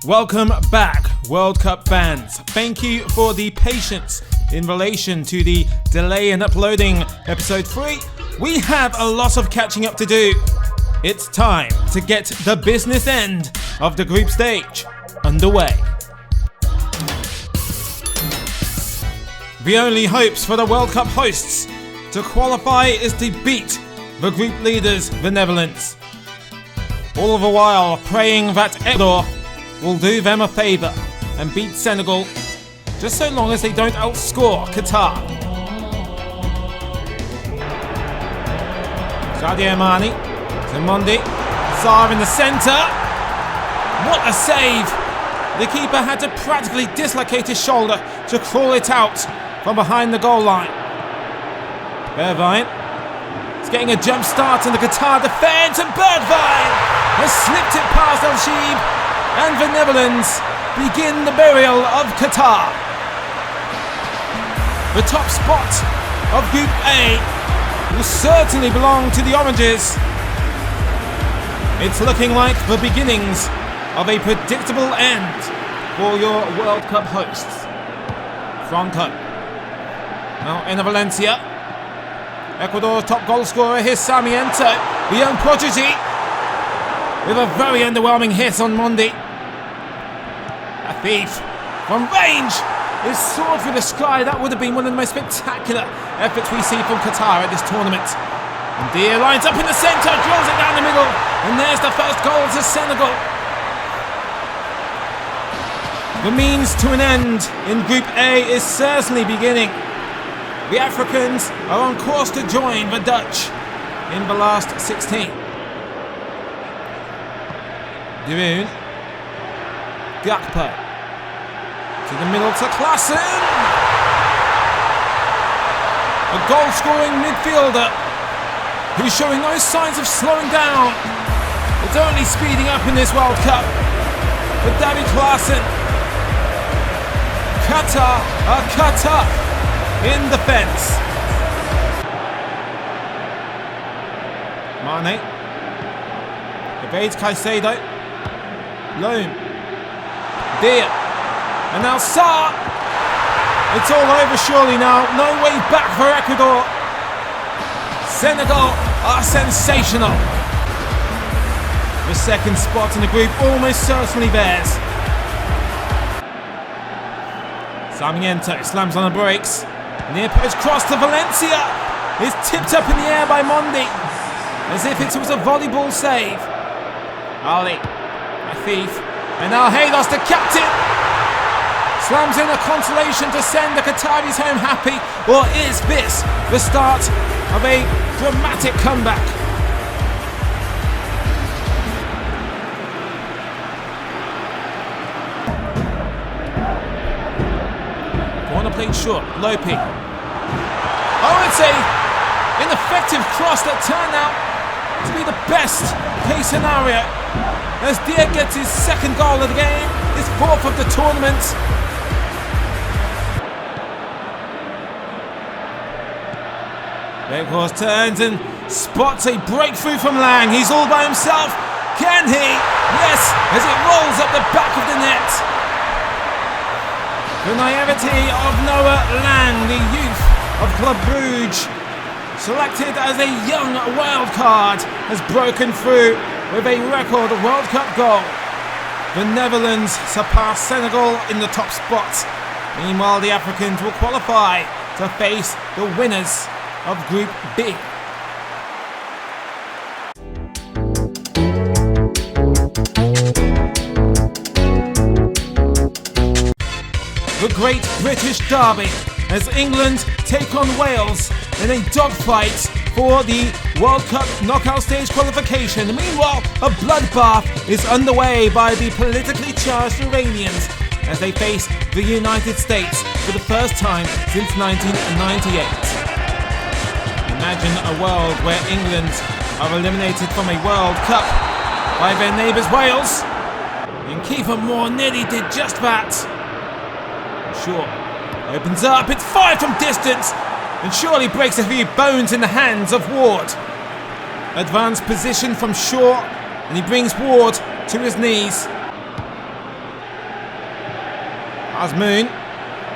Welcome back, World Cup fans. Thank you for the patience in relation to the delay in uploading episode 3. We have a lot of catching up to do. It's time to get the business end of the group stage underway. The only hopes for the World Cup hosts to qualify is to beat the group leaders, the Netherlands. All the while praying that Ecuador will do them a favour and beat Senegal, just so long as they don't outscore Qatar. Sadio Mane to Mundi, Sarr in the centre. What a save! The keeper had to practically dislocate his shoulder to crawl it out from behind the goal line. Bergwijn is getting a jump start in the Qatar defence, and Bergwijn has slipped it past El-Sheib, and the Netherlands begin the burial of Qatar. The top spot of Group A will certainly belong to the Oranges. It's looking like the beginnings of a predictable end for your World Cup hosts. Franco. Now in Valencia. Ecuador's top goal scorer, here's Sarmiento, the young prodigy, with a very underwhelming hit on Mundi. A thief from range is soared through the sky. That would have been one of the most spectacular efforts we see from Qatar at this tournament. And Dia lines up in the centre, drills it down the middle, and there's the first goal to Senegal. The means to an end in Group A is certainly beginning. The Africans are on course to join the Dutch in the last 16. Duun. Gakpo. To the middle to Klaassen. A goal-scoring midfielder who's showing no signs of slowing down. It's only speeding up in this World Cup. But David Klaassen. Qatar are cut up in defence. Mane. Evades Caicedo. Loam. Dia. And now Sarr. It's all over surely now. No way back for Ecuador. Senegal are sensational. The second spot in the group almost certainly theirs. Sarmiento slams on the brakes. Near post cross to Valencia. Is tipped up in the air by Mundi, as if it was a volleyball save. Ali, a thief. And now Haydos, the captain, slams in a consolation to send the Qataris home happy. Or is this the start of a dramatic comeback? Corner played short, Lopi. Oh, it's an ineffective cross that turned out to be the best case scenario, as Dia gets his second goal of the game, his fourth of the tournament. Weghorst turns and spots a breakthrough from Lang. He's all by himself. Can he? Yes, as it rolls up the back of the net. The naivety of Noah Lang, the youth of Club Brugge, selected as a young wild card, has broken through with a record World Cup goal. The Netherlands surpass Senegal in the top spot. Meanwhile, the Africans will qualify to face the winners of Group B. The Great British Derby, as England take on Wales in a dogfight for the World Cup knockout stage qualification. Meanwhile, a bloodbath is underway by the politically charged Iranians as they face the United States for the first time since 1998. Imagine a world where England are eliminated from a World Cup by their neighbours Wales. And Kiefer Moore nearly did just that. Shaw opens up, it's fired from distance, and surely breaks a few bones in the hands of Ward. Advanced position from Shaw, and he brings Ward to his knees. Azmoun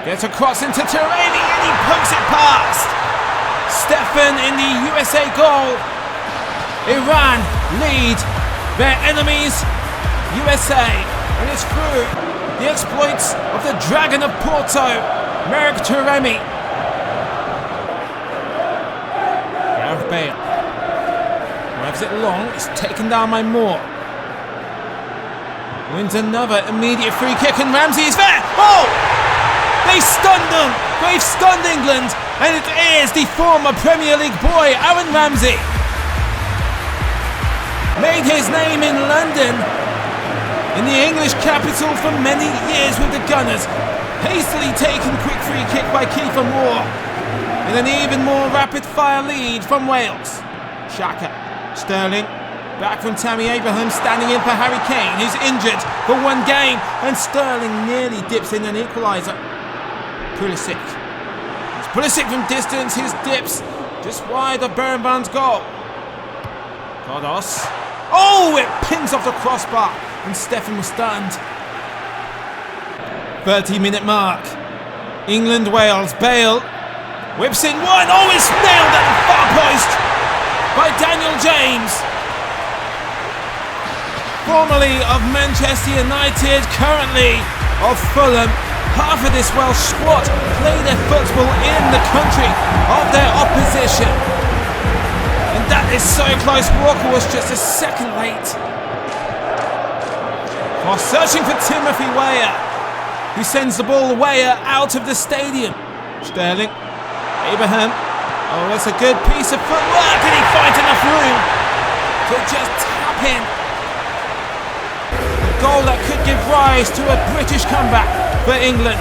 gets across into Taremi, and he pokes it past. Stefan in the USA goal. Iran lead their enemies USA, and it's through the exploits of the Dragon of Porto, Merrick Taremi. Gareth Bale drives it long, it's taken down by Moore. Wins another immediate free kick, and Ramsey is there. Oh! They stunned them! They've stunned England, and it is the former Premier League boy, Aaron Ramsey. Made his name in London, in the English capital for many years with the Gunners. Hastily taken quick free kick by Kiefer Moore, and an even more rapid-fire lead from Wales. Xhaka, Sterling, back from Tammy Abraham, standing in for Harry Kane, who's injured for one game, and Sterling nearly dips in an equaliser. Pulisic. It's Pulisic from distance, his dips just wide of Berenban's goal. Godos. Oh, it pings off the crossbar, and Stefan was stunned. 30-minute mark. England, Wales. Bale whips in one. Oh, it's nailed at the far post by Daniel James. Formerly of Manchester United, currently of Fulham. Half of this Welsh squad play their football in the country of their opposition. And that is so close. Walker was just a second late. While searching for Timothy Weah, who sends the ball Weah out of the stadium. Sterling, Abraham. Oh, that's a good piece of footwork, and he finds enough room to just tap in. A goal that could give rise to a British comeback for England.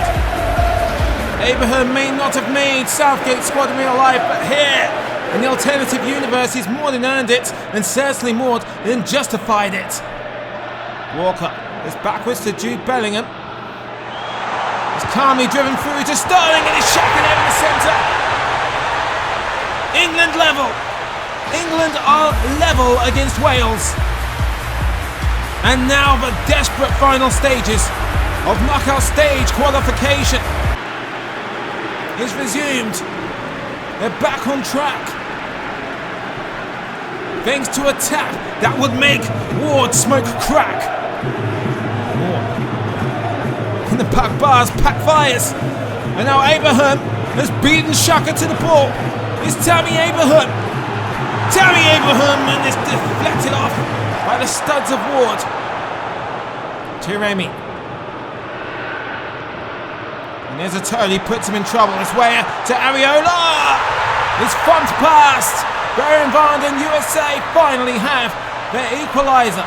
Abraham may not have made Southgate's squad in real life, but here in the alternative universe, he's more than earned it, and certainly more than justified it. Walker is backwards to Jude Bellingham. He's calmly driven through to Sterling, and he's shacking it in the centre. England level. England are level against Wales. And now the desperate final stages of knockout stage qualification is resumed. They're back on track, thanks to a tap that would make Ward smoke crack. Ward in the back bars, Pack fires, and now Abraham has beaten Xhaka to the ball. It's Tammy Abraham. Tammy Abraham, and it's deflected off by the studs of Ward. Taremi. And there's a toe, he puts him in trouble. It's Weah to Areola. It's thumped past. Berenband and USA finally have their equaliser.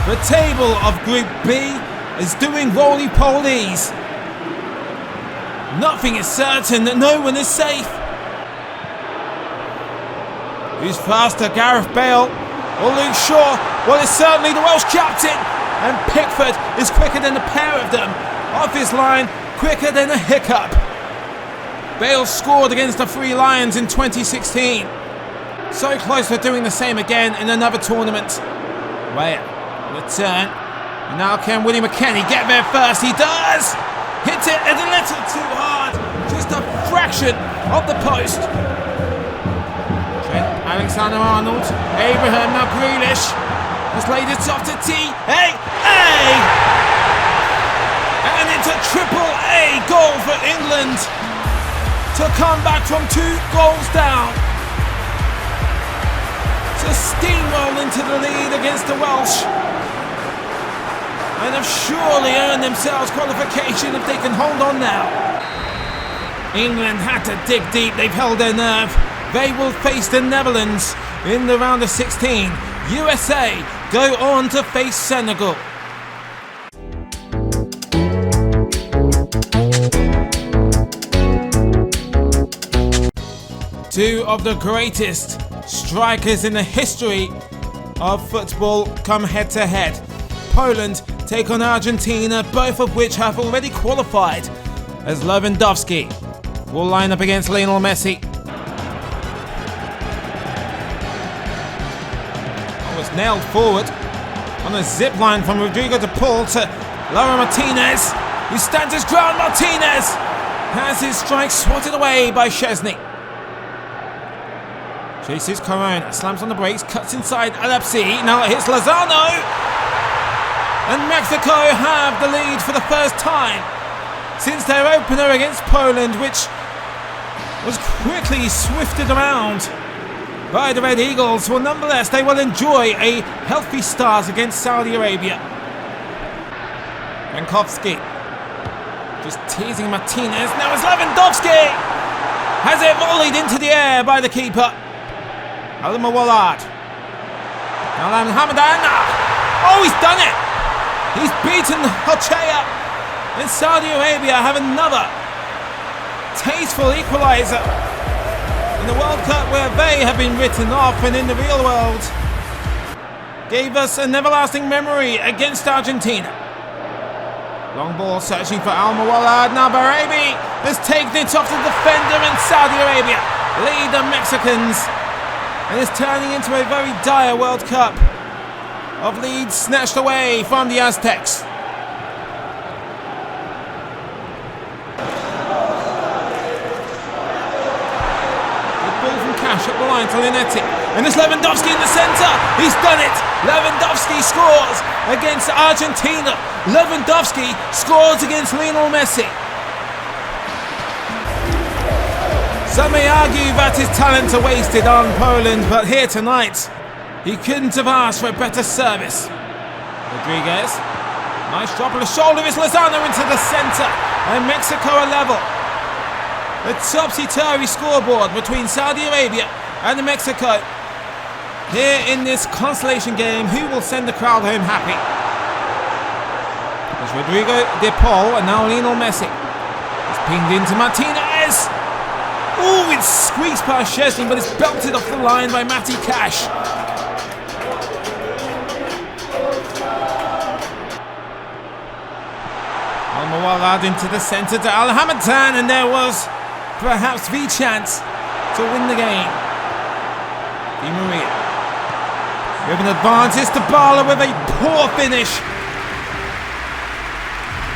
The table of Group B is doing roly-polies. Nothing is certain, no one is safe. Who's faster, Gareth Bale or Luke Shaw? Well, it's certainly the Welsh captain, and Pickford is quicker than the pair of them. Off his line, quicker than a hiccup. Bale scored against the Three Lions in 2016. So close to doing the same again in another tournament. Weah, return. And now can Willie McKennie get there first? He does! Hits it a little too hard. Just a fraction of the post. Trent Alexander-Arnold. Abraham, now Grealish. Has laid it off to T. Hey! And it's a triple-A goal for England to come back from 2 goals down, to steamroll into the lead against the Welsh, and have surely earned themselves qualification if they can hold on now. England had to dig deep. They've held their nerve. They will face the Netherlands in the round of 16. USA go on to face Senegal. Two of the greatest strikers in the history of football come head to head. Poland take on Argentina, both of which have already qualified, as Lewandowski will line up against Lionel Messi. Was nailed forward on a zip line from Rodrigo de Paul to Laura Martinez, who stands his ground. Martinez has his strike swatted away by Szczesny. Chases Corona, slams on the brakes, cuts inside Alepsi, now it hits Lozano, and Mexico have the lead for the first time since their opener against Poland, which was quickly swifted around by the Red Eagles. Well, nonetheless, they will enjoy a healthy start against Saudi Arabia. Jankowski just teasing Martinez. Now it's Lewandowski! Has it volleyed into the air by the keeper. Al-Mawalad. Now Hamadan. Oh, he's done it! He's beaten Hochea. And Saudi Arabia have another tasteful equaliser in the World Cup, where they have been written off, and in the real world gave us an everlasting memory against Argentina. Long ball searching for Al-Mawalad. Now Barabi has taken it off the defender, and Saudi Arabia lead the Mexicans, and it's turning into a very dire World Cup of leads snatched away from the Aztecs. At the line to Linetti, and it's Lewandowski in the centre. He's done it. Lewandowski scores against Argentina. Lewandowski scores against Lionel Messi. Some may argue that his talents are wasted on Poland, but here tonight he couldn't have asked for a better service. Rodriguez, nice drop on the shoulder. It's Lozano into the centre, and Mexico are level. The topsy-turvy scoreboard between Saudi Arabia and Mexico. Here in this consolation game, who will send the crowd home happy? There's Rodrigo de Paul, and now Lionel Messi. It's pinged into Martinez. Oh, it's squeezed past Szczesny, but it's belted off the line by Matty Cash. Al-Mawalad into the centre to Al-Hamadan, and there was perhaps the chance to win the game. Di Maria with an advantage to Bala with a poor finish.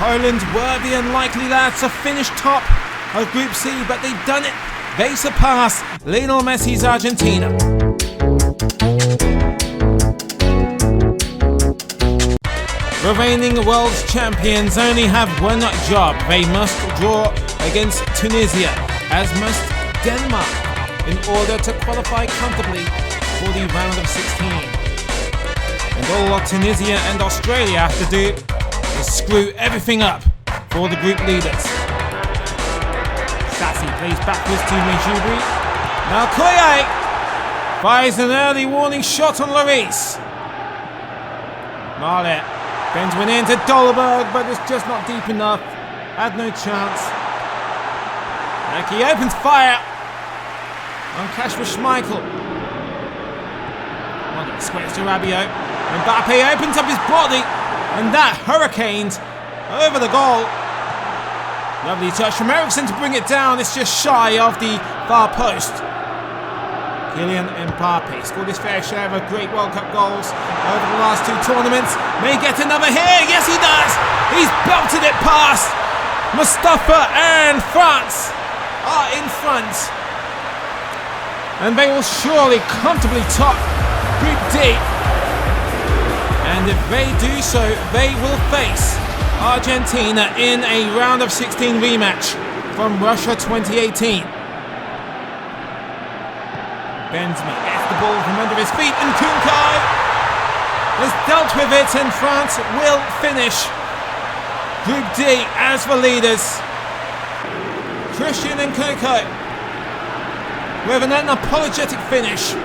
Poland were the unlikely lads to finish top of Group C, but they've done it. They surpassed Lionel Messi's Argentina. The reigning world champions only have one job. They must draw against Tunisia, as must Denmark, in order to qualify comfortably for the round of 16. And all Tunisia and Australia have to do is screw everything up for the group leaders. Sassi plays backwards to Mejubri. Now Koye fires an early warning shot on Lloris. Marlet bends one in to Dolberg, but it's just not deep enough. Had no chance. He opens fire on Kasper Schmeichel. Well, squares to Rabiot. Mbappe opens up his body, and that hurricanes over the goal. Lovely touch from Eriksen to bring it down. It's just shy of the far post. Kylian Mbappe scored his fair share of great World Cup goals over the last two tournaments. May get another here. Yes, he does. He's belted it past Mustafa, and France are in front. And they will surely comfortably top Group D. And if they do so, they will face Argentina in a round of 16 rematch from Russia 2018. Benzema gets the ball from under his feet, and Kunko has dealt with it, and France will finish Group D as the leaders. Christian and Coco with an unapologetic finish.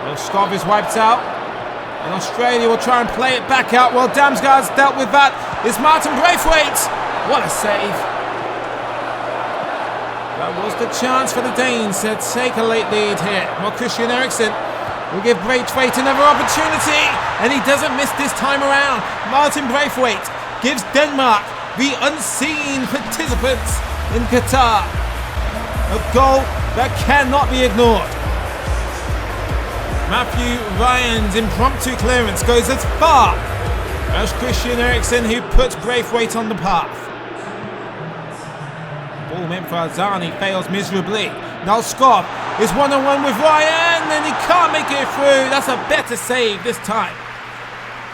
Well, Skov is wiped out, and Australia will try and play it back out. Well, Damsgaard's dealt with that. It's Martin Braithwaite. What a save. That was the chance for the Danes to take a late lead here. Well, Christian Eriksen will give Braithwaite another opportunity, and he doesn't miss this time around. Martin Braithwaite gives Denmark the unseen participants in Qatar a goal that cannot be ignored. Matthew Ryan's impromptu clearance goes as far as Christian Eriksen, who puts Braithwaite on the path. Ball meant for Azani fails miserably. Now Skov is one-on-one with Ryan, and he can't make it through. That's a better save this time.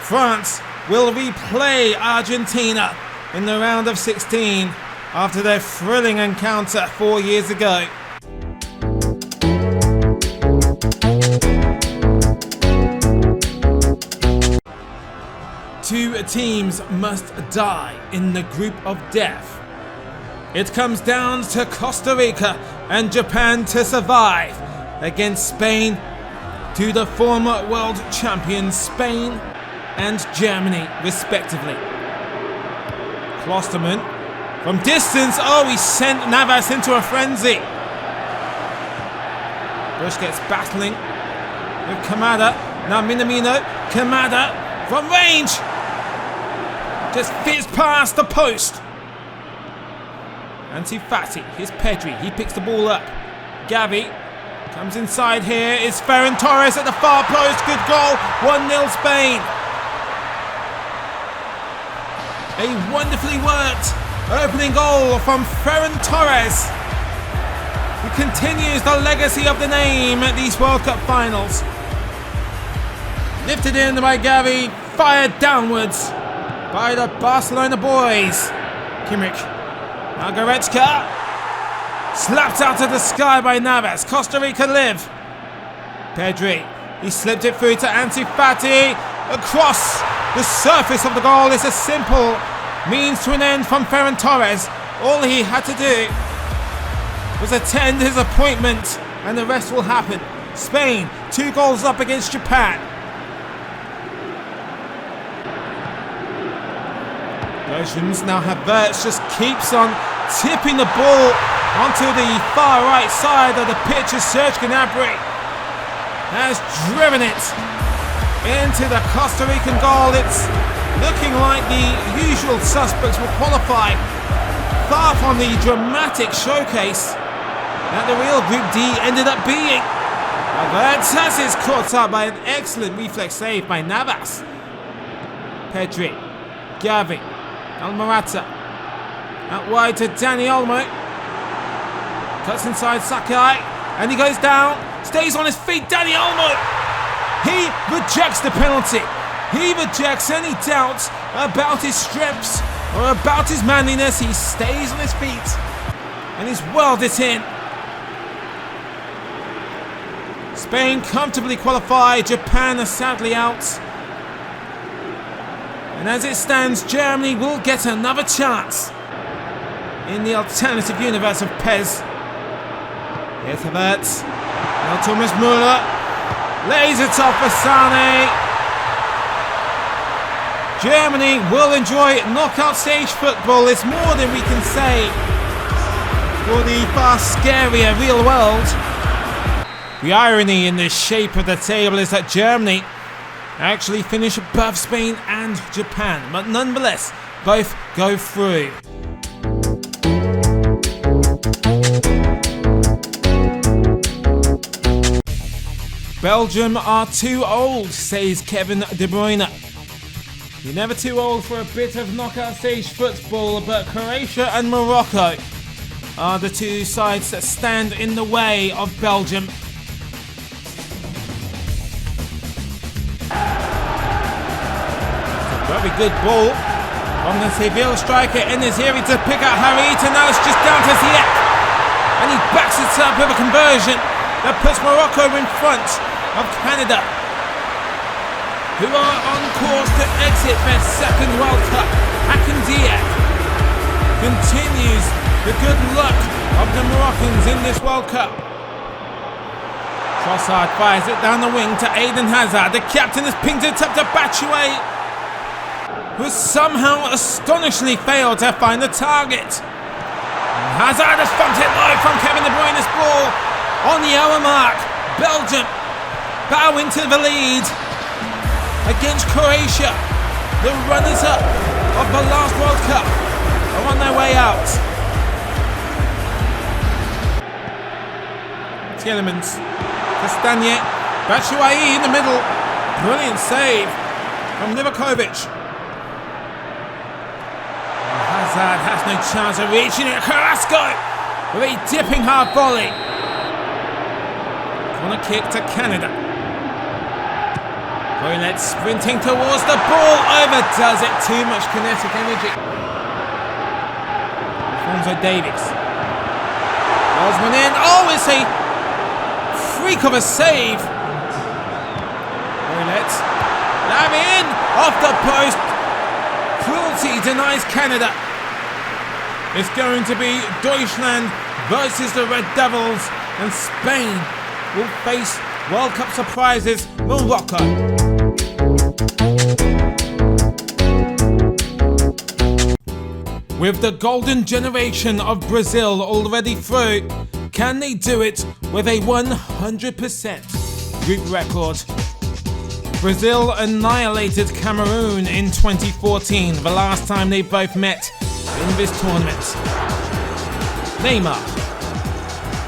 France will replay Argentina in the round of 16 after their thrilling encounter 4 years ago. Two teams must die in the group of death. It comes down to Costa Rica and Japan to survive against Spain, to the former world champions Spain and Germany respectively. Klosterman from distance, oh, he sent Navas into a frenzy. Bush gets battling with Kamada. Now Minamino, Kamada from range. Just fits past the post. Anti-Fati, here's Pedri, he picks the ball up. Gavi comes inside here, it's Ferran Torres at the far post, good goal, 1-0 Spain. A wonderfully worked opening goal from Ferran Torres, who continues the legacy of the name at these World Cup finals. Lifted in by Gavi, fired downwards by the Barcelona boys. Kimmich, now Goretzka, slapped out of the sky by Navas. Costa Rica live. Pedri, he slipped it through to Anti-Fati. Across the surface of the goal is a simple means to an end from Ferran Torres. All he had to do was attend his appointment, and the rest will happen. Spain, 2 goals up against Japan. Persians now have Verts, just keeps on tipping the ball onto the far right side of the pitch as Serge Gnabry has driven it into the Costa Rican goal. It's looking like the usual suspects will qualify, far from the dramatic showcase that the real Group D ended up being. Verts is caught up by an excellent reflex save by Navas. Pedri, Gavi, Almorata, out wide to Dani Olmo, cuts inside Sakai, and he goes down, stays on his feet. Dani Olmo, he rejects the penalty. He rejects any doubts about his strengths or about his manliness. He stays on his feet and he's whirled it in. Spain comfortably qualified, Japan are sadly out. And as it stands, Germany will get another chance in the alternative universe of Pez. Here's Havertz. Now Thomas Müller lays it off for Sane. Germany will enjoy knockout stage football. It's more than we can say for the far scarier real world. The irony in the shape of the table is that Germany actually finish above Spain and Japan, but nonetheless, both go through. Belgium are too old, says Kevin De Bruyne. You're never too old for a bit of knockout stage football, but Croatia and Morocco are the two sides that stand in the way of Belgium. Very good ball from the Seville striker Enesiri to pick out Harit, and now it's just down to Ziyech. And he backs it up with a conversion that puts Morocco in front of Canada, who are on course to exit their second World Cup. Hakim Ziyech continues the good luck of the Moroccans in this World Cup. Trossard fires it down the wing to Eden Hazard. The captain has pinged it up to Batshuayi, who has somehow astonishingly failed to find the target. And Hazard has thumped it low from Kevin De Bruyne's ball on the hour mark. Belgium bow into the lead against Croatia, the runners-up of the last World Cup, are on their way out. Tielemans, Castagne, Batshuayi in the middle. Brilliant save from Livakovic. Hazard has no chance of reaching it. Carrasco with a dipping hard volley. Corner kick to Canada. Hoylet sprinting towards the ball, overdoes it. Too much kinetic energy. Alphonso Davies. Rolls one in. Oh, it's a freak of a save. Hoylet. That in off the post. Cruelty denies Canada. It's going to be Deutschland versus the Red Devils, and Spain will face World Cup surprises Morocco. With the golden generation of Brazil already through, can they do it with a 100% group record? Brazil annihilated Cameroon in 2014, the last time they both met in this tournament. Neymar.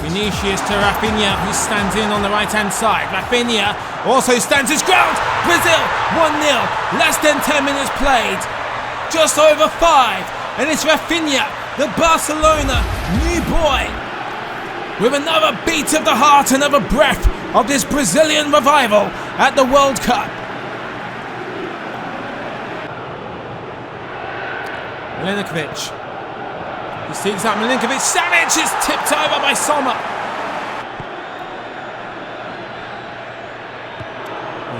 Vinicius to Rafinha, who stands in on the right-hand side. Rafinha also stands his ground. Brazil 1-0, less than 10 minutes played. Just over 5, and it's Rafinha, the Barcelona new boy, with another beat of the heart, another breath of this Brazilian revival at the World Cup. Milinkovic. He seeks out Milinkovic. Savic is tipped over by Sommer.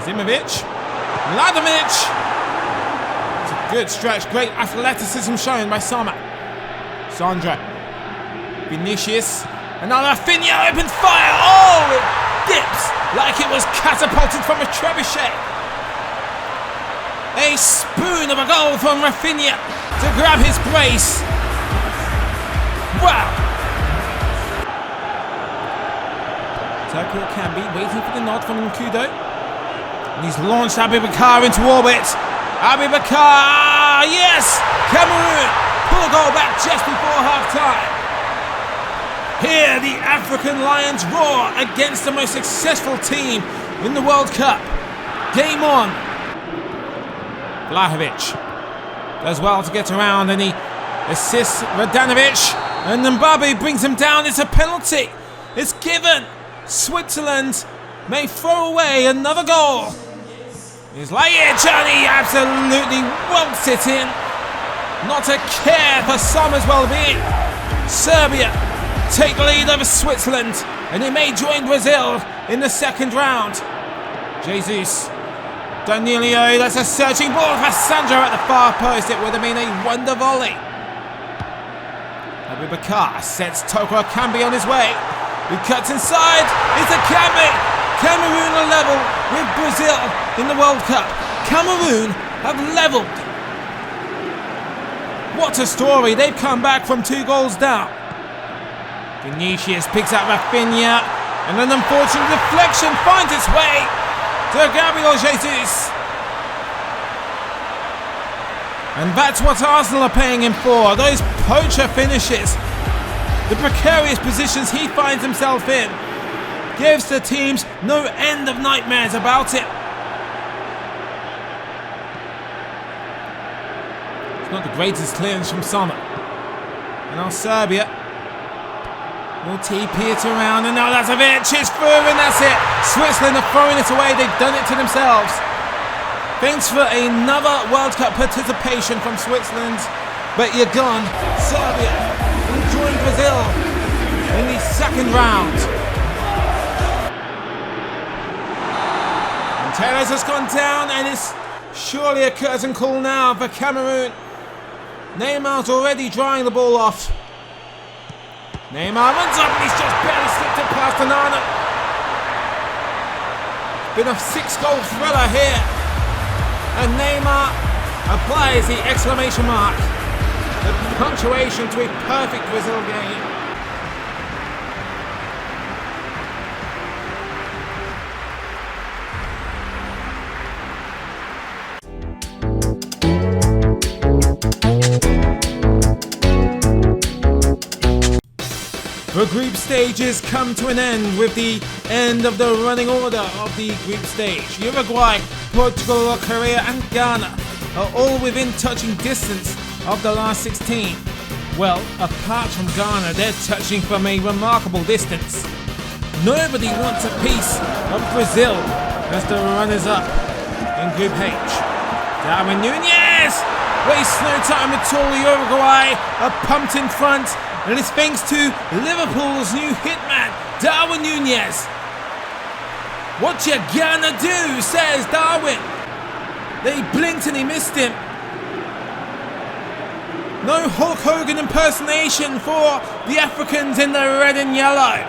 Zimovic. Mladenovic. It's a good stretch. Great athleticism shown by Sommer. Sandra. Vinicius. And now Rafinha opened fire. Oh, it dips like it was catapulted from a trebuchet. A spoon of a goal from Rafinha to grab his brace. Wow! Turco Cambi waiting for the nod from Nkudo. And he's launched Abubakar into orbit. Abubakar, yes! Cameroon pull a goal back just before half-time. Here the African Lions roar against the most successful team in the World Cup. Game on. Vlahovic does well to get around, and he assists Radanovic, and Mbappe brings him down. It's a penalty. It's given. Switzerland may throw away another goal. It's Lajic, and he absolutely welts it in. Not a care for Sommer's well-being. Serbia take the lead over Switzerland, and they may join Brazil in the second round. Jesus. Danilo, that's a searching ball for Sandro at the far post. It would have been a wonder volley. Abubakar sets Toko Akambi on his way. He cuts inside. It's Akambi. Cameroon are level with Brazil in the World Cup. Cameroon have levelled. What a story. They've come back from 2 goals down. Vinicius picks out Rafinha, and an unfortunate deflection finds its way to Gabriel Jesus. And that's what Arsenal are paying him for. Those poacher finishes. The precarious positions he finds himself in gives the teams no end of nightmares about it. It's not the greatest clearance from Sommer. And now Serbia will TP it around, and now Lazovic is through, and that's it. Switzerland are throwing it away. They've done it to themselves. Thanks for another World Cup participation from Switzerland, but you're gone. Serbia will join Brazil in the second round. And Telles has gone down, and it's surely a curtain call now for Cameroon. Neymar's already drying the ball off. Neymar runs up and he's just barely slipped it past Onana. Been a 6-goal thriller here. And Neymar applies the exclamation mark. The punctuation to a perfect Brazil game. The group stages come to an end with the end of the running order of the group stage. Uruguay, Portugal, Korea and Ghana are all within touching distance of the last 16. Well, apart from Ghana, they're touching from a remarkable distance. Nobody wants a piece of Brazil as the runners-up in Group H. Darwin Núñez wastes no time at all. Uruguay are pumped in front. And it's thanks to Liverpool's new hitman, Darwin Núñez. What you gonna do, says Darwin. They blinked and he missed him. No Hulk Hogan impersonation for the Africans in the red and yellow.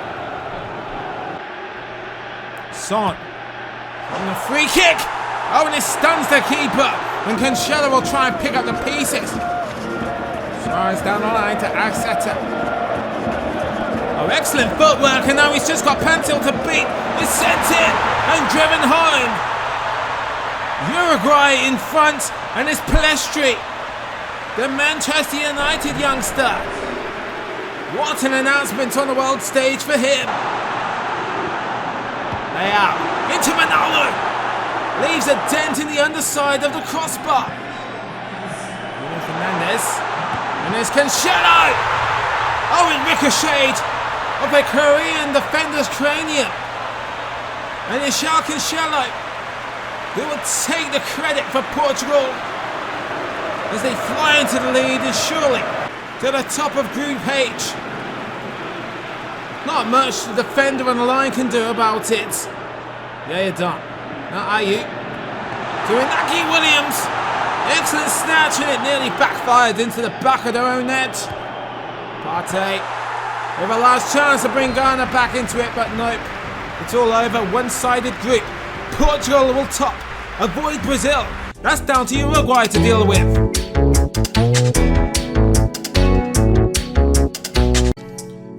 Son on the free kick. Oh, and it stuns the keeper. And Cancelo will try and pick up the pieces. Suarez down the line to Arceta. Oh, excellent footwork, and now he's just got Pantil to beat. It's sent in and driven home. Uruguay in front, and it's Pelestri, the Manchester United youngster. What an announcement on the world stage for him. Lay out into Ronaldo. Leaves a dent in the underside of the crossbar. Bruno Fernandes. And there's Cancelo! Oh, it ricocheted off a Korean defender's cranium. And it's Cancelo who will take the credit for Portugal as they fly into the lead and surely to the top of Group H. Not much the defender on the line can do about it. Yeah, you're done. Now are you? To Inaki Williams. Excellent snatch, and it nearly backfired into the back of their own net. Partey with a last chance to bring Ghana back into it, but nope. It's all over. One-sided group. Portugal will top. Avoid Brazil. That's down to Uruguay to deal with.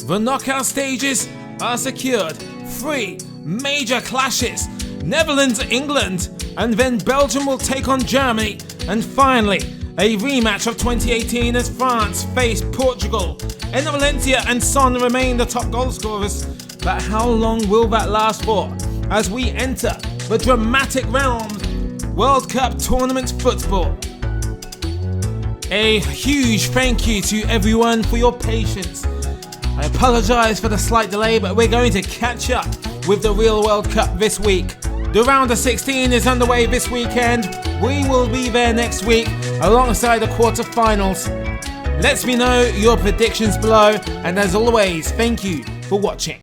The knockout stages are secured. 3 major clashes. Netherlands, England, and then Belgium will take on Germany. And finally, a rematch of 2018 as France face Portugal. Enner Valencia and Son remain the top goal scorers. But how long will that last for as we enter the dramatic realm World Cup tournament football? A huge thank you to everyone for your patience. I apologise for the slight delay, but we're going to catch up with the real World Cup this week. The round of 16 is underway this weekend. We will be there next week alongside the quarterfinals. Let me know your predictions below, and as always, thank you for watching.